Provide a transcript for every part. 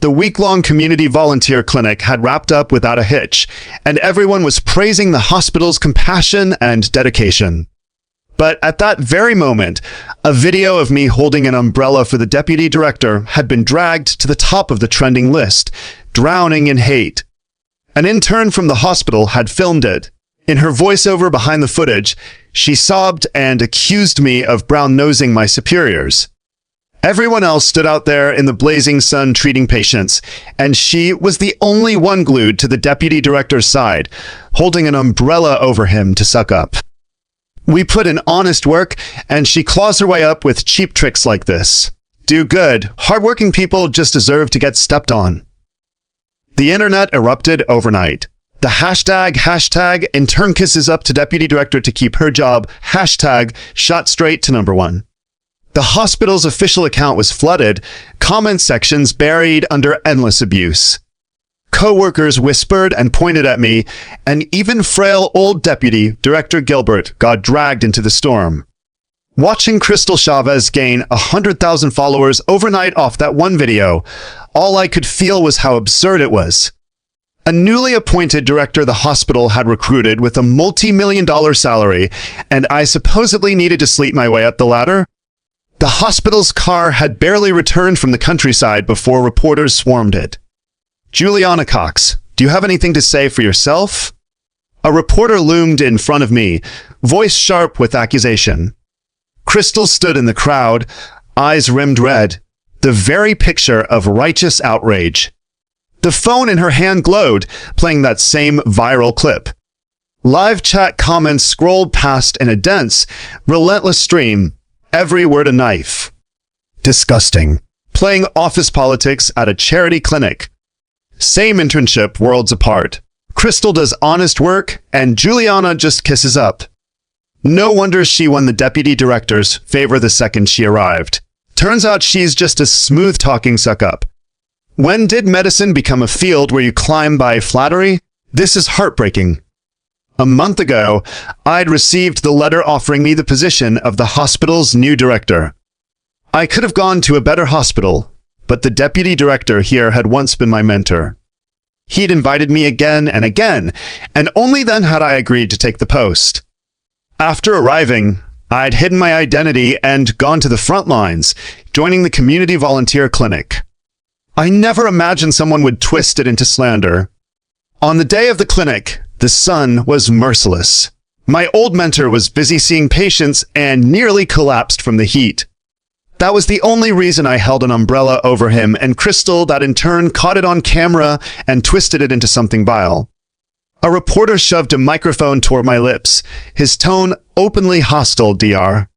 The week-long community volunteer clinic had wrapped up without a hitch, and everyone was praising the hospital's compassion and dedication. But at that very moment, a video of me holding an umbrella for the deputy director had been dragged to the top of the trending list, drowning in hate. An intern from the hospital had filmed it. In her voiceover behind the footage, she sobbed and accused me of brown-nosing my superiors. Everyone else stood out there in the blazing sun treating patients, and she was the only one glued to the deputy director's side, holding an umbrella over him to suck up. We put in honest work, and she claws her way up with cheap tricks like this. Do good. Hardworking people just deserve to get stepped on. The internet erupted overnight. The hashtag intern kisses up to deputy director to keep her job hashtag shot straight to #1. The hospital's official account was flooded, comment sections buried under endless abuse. Co-workers whispered and pointed at me, and even frail old deputy Director Gilbert got dragged into the storm. Watching Crystal Chavez gain 100,000 followers overnight off that one video, all I could feel was how absurd it was. A newly appointed director the hospital had recruited with a multi-million-dollar salary, and I supposedly needed to sleep my way up the ladder. The hospital's car had barely returned from the countryside before reporters swarmed it. Juliana Cox, do you have anything to say for yourself? A reporter loomed in front of me, voice sharp with accusation. Crystal stood in the crowd, eyes rimmed red, the very picture of righteous outrage. The phone in her hand glowed, playing that same viral clip. Live chat comments scrolled past in a dense, relentless stream, every word a knife. Disgusting. Playing office politics at a charity clinic. Same internship, worlds apart. Crystal does honest work, and Juliana just kisses up. No wonder she won the deputy director's favor the second she arrived. Turns out she's just a smooth-talking suck-up. When did medicine become a field where you climb by flattery? This is heartbreaking. A month ago, I'd received the letter offering me the position of the hospital's new director. I could have gone to a better hospital, but the deputy director here had once been my mentor. He'd invited me again and again, and only then had I agreed to take the post. After arriving, I'd hidden my identity and gone to the front lines, joining the community volunteer clinic. I never imagined someone would twist it into slander. On the day of the clinic, the sun was merciless. My old mentor was busy seeing patients and nearly collapsed from the heat. That was the only reason I held an umbrella over him, and Crystal, that in turn caught it on camera and twisted it into something vile. A reporter shoved a microphone toward my lips, his tone openly hostile, Dr.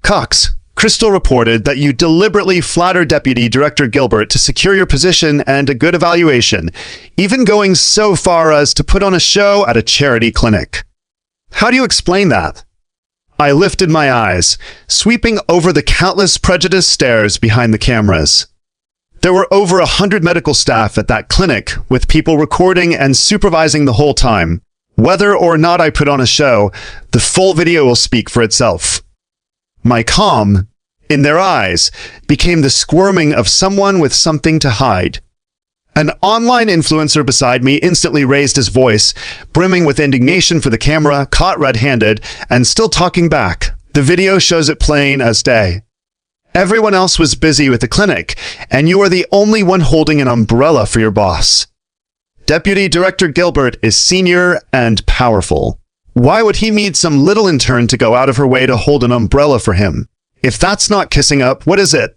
Cox, Crystal reported that you deliberately flattered Deputy Director Gilbert to secure your position and a good evaluation, even going so far as to put on a show at a charity clinic. How do you explain that? I lifted my eyes, sweeping over the countless prejudiced stares behind the cameras. There were over 100 medical staff at that clinic, with people recording and supervising the whole time. Whether or not I put on a show, the full video will speak for itself. My calm, in their eyes, became the squirming of someone with something to hide. An online influencer beside me instantly raised his voice, brimming with indignation for the camera, caught red-handed, and still talking back. The video shows it plain as day. Everyone else was busy with the clinic, and you are the only one holding an umbrella for your boss. Deputy Director Gilbert is senior and powerful. Why would he need some little intern to go out of her way to hold an umbrella for him? If that's not kissing up, what is it?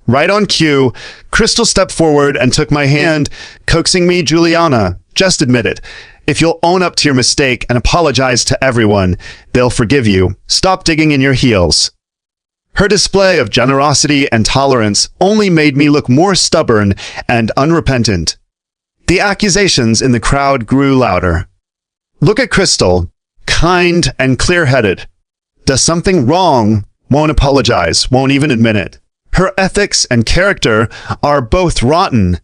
Right on cue, Crystal stepped forward and took my hand, coaxing me, Juliana, just admit it. If you'll own up to your mistake and apologize to everyone, they'll forgive you. Stop digging in your heels. Her display of generosity and tolerance only made me look more stubborn and unrepentant. The accusations in the crowd grew louder. Look at Crystal, kind and clear-headed. Does something wrong, won't apologize, won't even admit it. Her ethics and character are both rotten.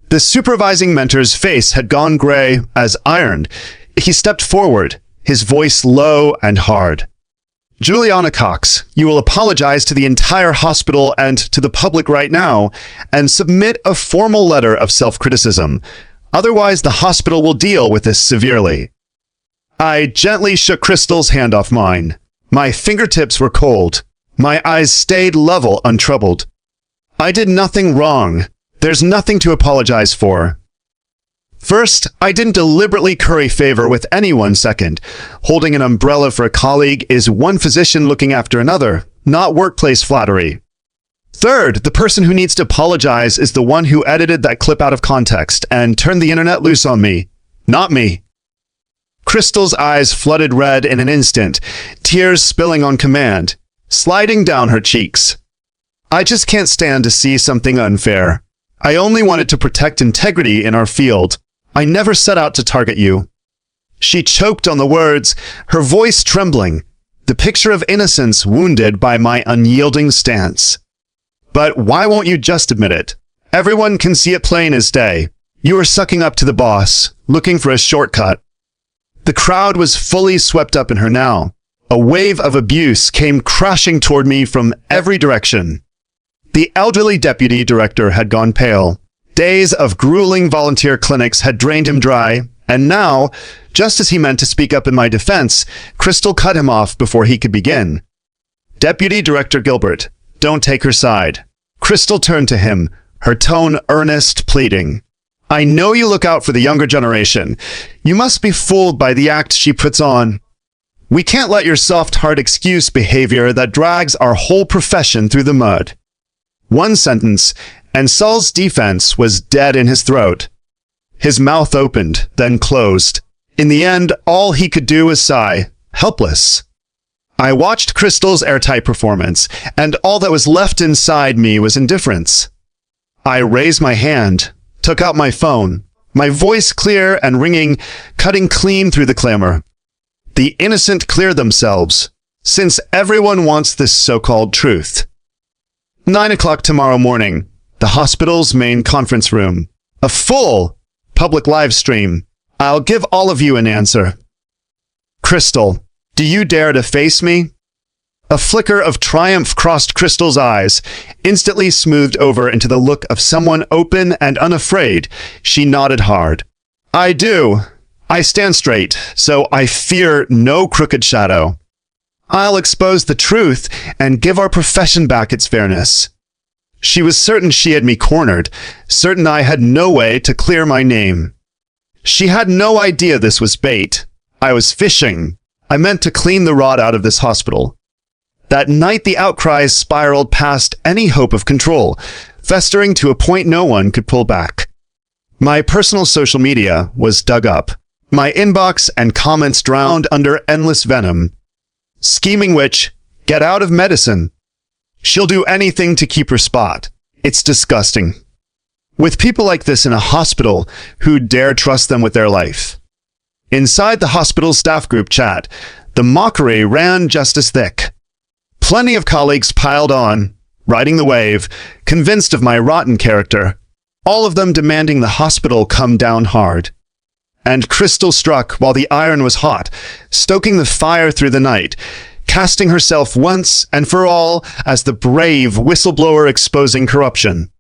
The supervising mentor's face had gone gray as iron. He stepped forward, his voice low and hard. Juliana Cox, you will apologize to the entire hospital and to the public right now and submit a formal letter of self-criticism. Otherwise, the hospital will deal with this severely. I gently shook Crystal's hand off mine. My fingertips were cold. My eyes stayed level, untroubled. I did nothing wrong. There's nothing to apologize for. First, I didn't deliberately curry favor with anyone. Second, holding an umbrella for a colleague is one physician looking after another, not workplace flattery. Third, the person who needs to apologize is the one who edited that clip out of context and turned the internet loose on me, not me. Crystal's eyes flooded red in an instant, tears spilling on command, sliding down her cheeks. I just can't stand to see something unfair. I only wanted to protect integrity in our field. I never set out to target you. She choked on the words, her voice trembling, the picture of innocence wounded by my unyielding stance. But why won't you just admit it? Everyone can see it plain as day. You are sucking up to the boss, looking for a shortcut. The crowd was fully swept up in her now. A wave of abuse came crashing toward me from every direction. The elderly deputy director had gone pale. Days of grueling volunteer clinics had drained him dry, and now, just as he meant to speak up in my defense, Crystal cut him off before he could begin. Deputy Director Gilbert, don't take her side. Crystal turned to him, her tone earnest, pleading. I know you look out for the younger generation. You must be fooled by the act she puts on. We can't let your soft-heart excuse behavior that drags our whole profession through the mud. One sentence, and Saul's defense was dead in his throat. His mouth opened, then closed. In the end, all he could do was sigh, helpless. I watched Crystal's airtight performance, and all that was left inside me was indifference. I raised my hand, took out my phone, my voice clear and ringing, cutting clean through the clamor. The innocent clear themselves, since everyone wants this so-called truth. 9 o'clock tomorrow morning, the hospital's main conference room. A full public live stream. I'll give all of you an answer. Crystal, do you dare to face me? A flicker of triumph crossed Crystal's eyes, instantly smoothed over into the look of someone open and unafraid. She nodded hard. I do. I stand straight, so I fear no crooked shadow. I'll expose the truth and give our profession back its fairness. She was certain she had me cornered, certain I had no way to clear my name. She had no idea this was bait. I was fishing. I meant to clean the rot out of this hospital. That night the outcries spiraled past any hope of control, festering to a point no one could pull back. My personal social media was dug up, my inbox and comments drowned under endless venom. Scheming witch, get out of medicine. She'll do anything to keep her spot. It's disgusting. With people like this in a hospital, who dare trust them with their life? Inside the hospital staff group chat, the mockery ran just as thick. Plenty of colleagues piled on, riding the wave, convinced of my rotten character, all of them demanding the hospital come down hard. And Crystal struck while the iron was hot, stoking the fire through the night, casting herself once and for all as the brave whistleblower exposing corruption.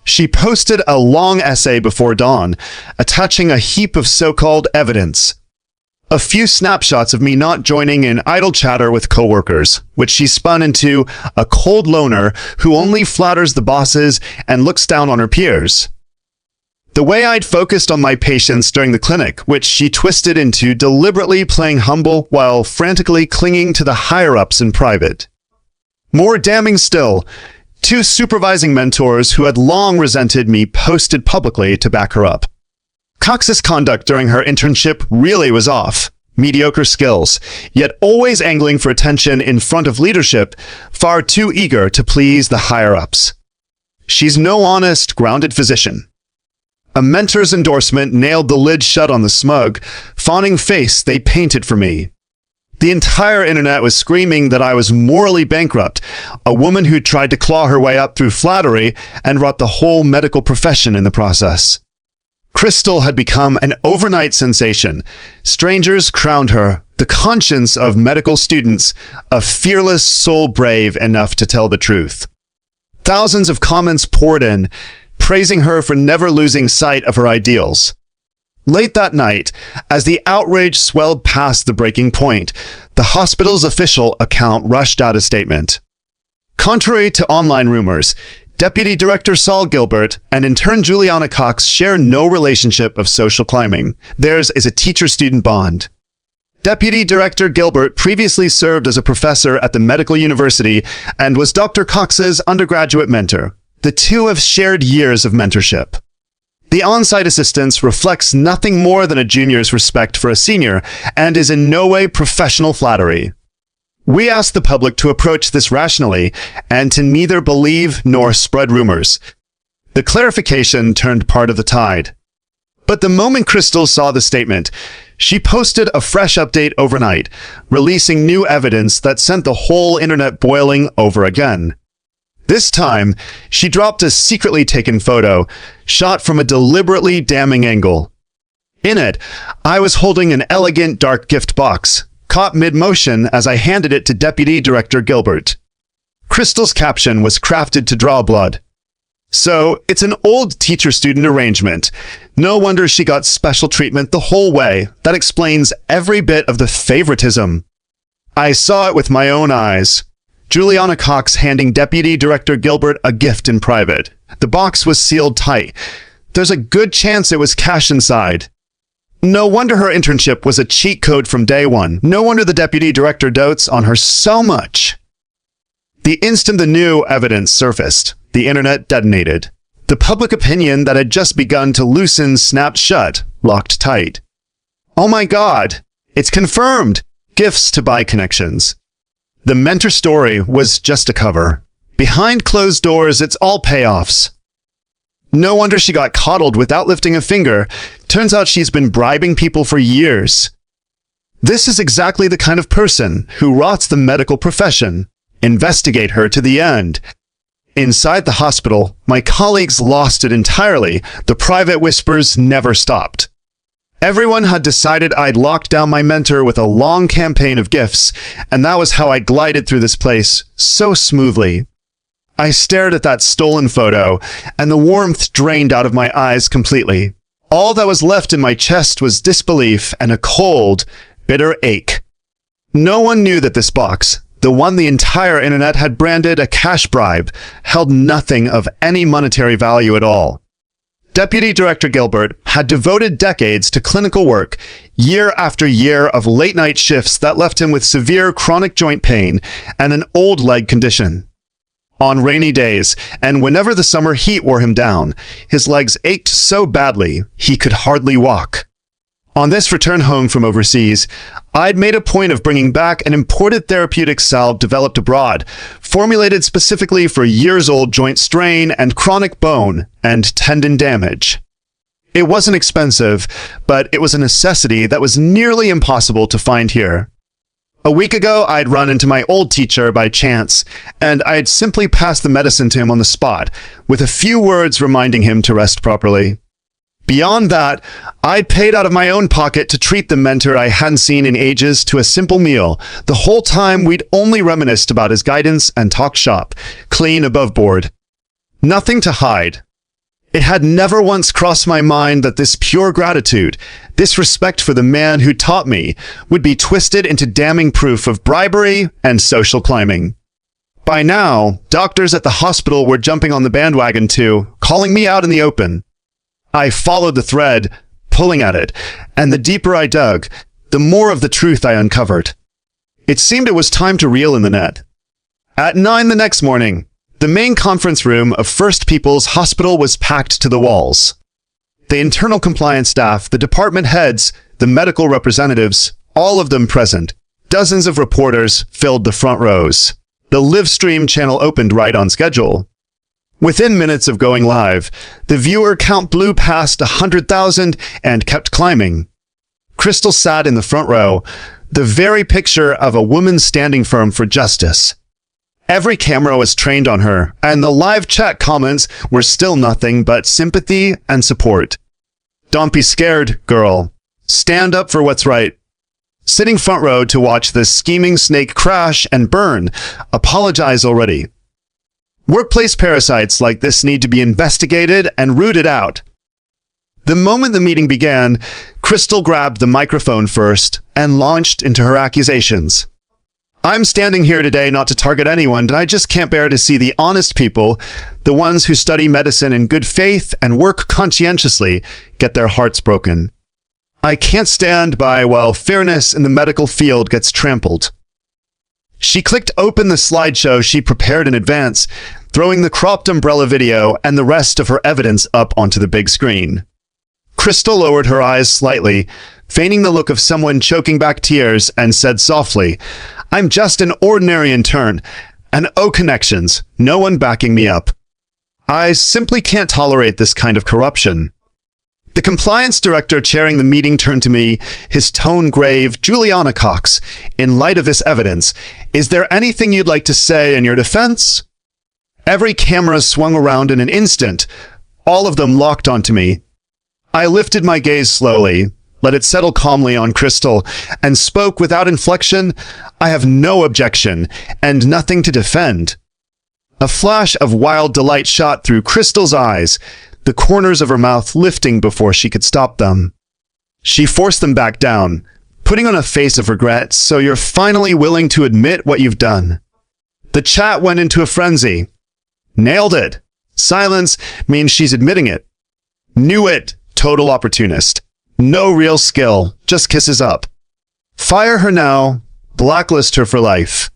She posted a long essay before dawn, attaching a heap of so-called evidence. A few snapshots of me not joining in idle chatter with coworkers, which she spun into a cold loner who only flatters the bosses and looks down on her peers. The way I'd focused on my patients during the clinic, which she twisted into deliberately playing humble while frantically clinging to the higher-ups in private. More damning still, 2 supervising mentors who had long resented me posted publicly to back her up. Cox's conduct during her internship really was off. Mediocre skills, yet always angling for attention in front of leadership, far too eager to please the higher-ups. She's no honest, grounded physician. A mentor's endorsement nailed the lid shut on the smug, fawning face they painted for me. The entire internet was screaming that I was morally bankrupt, a woman who tried to claw her way up through flattery and rot the whole medical profession in the process. Crystal had become an overnight sensation. Strangers crowned her, the conscience of medical students, a fearless soul brave enough to tell the truth. Thousands of comments poured in, praising her for never losing sight of her ideals. Late that night, as the outrage swelled past the breaking point, the hospital's official account rushed out a statement. Contrary to online rumors, Deputy Director Saul Gilbert and intern Juliana Cox share no relationship of social climbing. Theirs is a teacher-student bond. Deputy Director Gilbert previously served as a professor at the medical university and was Dr. Cox's undergraduate mentor. The two have shared years of mentorship. The on-site assistance reflects nothing more than a junior's respect for a senior and is in no way professional flattery. We ask the public to approach this rationally and to neither believe nor spread rumors. The clarification turned part of the tide. But the moment Crystal saw the statement, she posted a fresh update overnight, releasing new evidence that sent the whole internet boiling over again. This time, she dropped a secretly taken photo, shot from a deliberately damning angle. In it, I was holding an elegant dark gift box, caught mid-motion as I handed it to Deputy Director Gilbert. Crystal's caption was crafted to draw blood. So, it's an old teacher-student arrangement. No wonder she got special treatment the whole way. That explains every bit of the favoritism. I saw it with my own eyes. Juliana Cox handing Deputy Director Gilbert a gift in private. The box was sealed tight. There's a good chance it was cash inside. No wonder her internship was a cheat code from day one. No wonder the Deputy Director dotes on her so much. The instant the new evidence surfaced, the internet detonated. The public opinion that had just begun to loosen snapped shut, locked tight. Oh my God, it's confirmed! Gifts to buy connections. The mentor story was just a cover. Behind closed doors, it's all payoffs. No wonder she got coddled without lifting a finger. Turns out she's been bribing people for years. This is exactly the kind of person who rots the medical profession. Investigate her to the end. Inside the hospital, my colleagues lost it entirely. The private whispers never stopped. Everyone had decided I'd locked down my mentor with a long campaign of gifts, and that was how I glided through this place so smoothly. I stared at that stolen photo, and the warmth drained out of my eyes completely. All that was left in my chest was disbelief and a cold, bitter ache. No one knew that this box, the one the entire internet had branded a cash bribe, held nothing of any monetary value at all. Deputy Director Gilbert had devoted decades to clinical work, year after year of late-night shifts that left him with severe chronic joint pain and an old leg condition. On rainy days, and whenever the summer heat wore him down, his legs ached so badly he could hardly walk. On this return home from overseas, I'd made a point of bringing back an imported therapeutic salve developed abroad, formulated specifically for years-old joint strain and chronic bone and tendon damage. It wasn't expensive, but it was a necessity that was nearly impossible to find here. A week ago, I'd run into my old teacher by chance, and I'd simply passed the medicine to him on the spot, with a few words reminding him to rest properly. Beyond that, I'd paid out of my own pocket to treat the mentor I hadn't seen in ages to a simple meal. The whole time we'd only reminisced about his guidance and talked shop, clean above board. Nothing to hide. It had never once crossed my mind that this pure gratitude, this respect for the man who taught me, would be twisted into damning proof of bribery and social climbing. By now, doctors at the hospital were jumping on the bandwagon too, calling me out in the open. I followed the thread, pulling at it, and the deeper I dug, the more of the truth I uncovered. It seemed it was time to reel in the net. At 9 the next morning, the main conference room of First People's Hospital was packed to the walls. The internal compliance staff, the department heads, the medical representatives, all of them present. Dozens of reporters filled the front rows. The live stream channel opened right on schedule. Within minutes of going live, the viewer count blew past 100,000 and kept climbing. Crystal sat in the front row, the very picture of a woman standing firm for justice. Every camera was trained on her, and the live chat comments were still nothing but sympathy and support. Don't be scared, girl. Stand up for what's right. sitting front row to watch this scheming snake crash and burn. Apologize already. Workplace parasites like this need to be investigated and rooted out. The moment the meeting began, Crystal grabbed the microphone first and launched into her accusations. I'm standing here today not to target anyone, but I just can't bear to see the honest people, the ones who study medicine in good faith and work conscientiously, get their hearts broken. I can't stand by while fairness in the medical field gets trampled. She clicked open the slideshow she prepared in advance, throwing the cropped umbrella video and the rest of her evidence up onto the big screen. Crystal lowered her eyes slightly, feigning the look of someone choking back tears, and said softly, I'm just an ordinary intern, and oh connections, no one backing me up. I simply can't tolerate this kind of corruption. The compliance director chairing the meeting turned to me, his tone grave. Juliana Cox, in light of this evidence, is there anything you'd like to say in your defense? Every camera swung around in an instant, all of them locked onto me. I lifted my gaze slowly, let it settle calmly on Crystal, and spoke without inflection. I have no objection, and nothing to defend. A flash of wild delight shot through Crystal's eyes, the corners of her mouth lifting before she could stop them. She forced them back down, putting on a face of regret. So you're finally willing to admit what you've done. The chat went into a frenzy. Nailed it. Silence means she's admitting it. Knew it. Total opportunist. No real skill, just kisses up. Fire her now, blacklist her for life.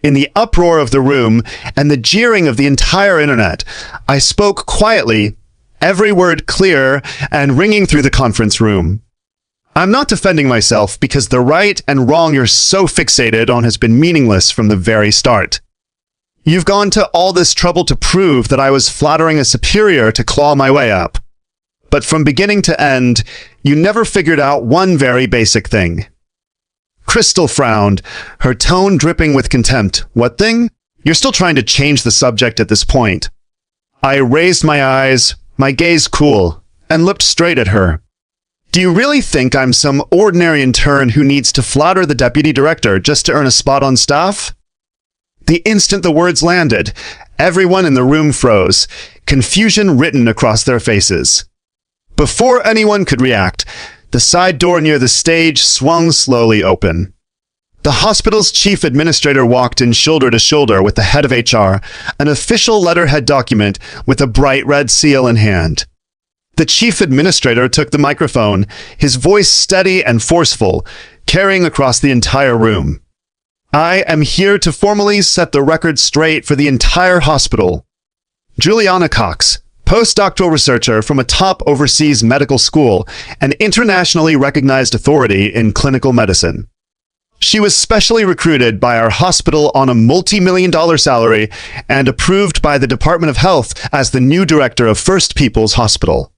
In the uproar of the room and the jeering of the entire internet, I spoke quietly, every word clear and ringing through the conference room. I'm not defending myself because the right and wrong you're so fixated on has been meaningless from the very start. You've gone to all this trouble to prove that I was flattering a superior to claw my way up. But from beginning to end, you never figured out one very basic thing. Crystal frowned, her tone dripping with contempt. What thing? You're still trying to change the subject at this point. I raised my eyes, my gaze cool, and looked straight at her. Do you really think I'm some ordinary intern who needs to flatter the deputy director just to earn a spot on staff? The instant the words landed, everyone in the room froze, confusion written across their faces. Before anyone could react, the side door near the stage swung slowly open. The hospital's chief administrator walked in shoulder to shoulder with the head of HR, an official letterhead document with a bright red seal in hand. The chief administrator took the microphone, his voice steady and forceful, carrying across the entire room. I am here to formally set the record straight for the entire hospital. Juliana Cox, postdoctoral researcher from a top overseas medical school, an internationally recognized authority in clinical medicine. She was specially recruited by our hospital on a multi-million-dollar salary and approved by the Department of Health as the new director of First People's Hospital.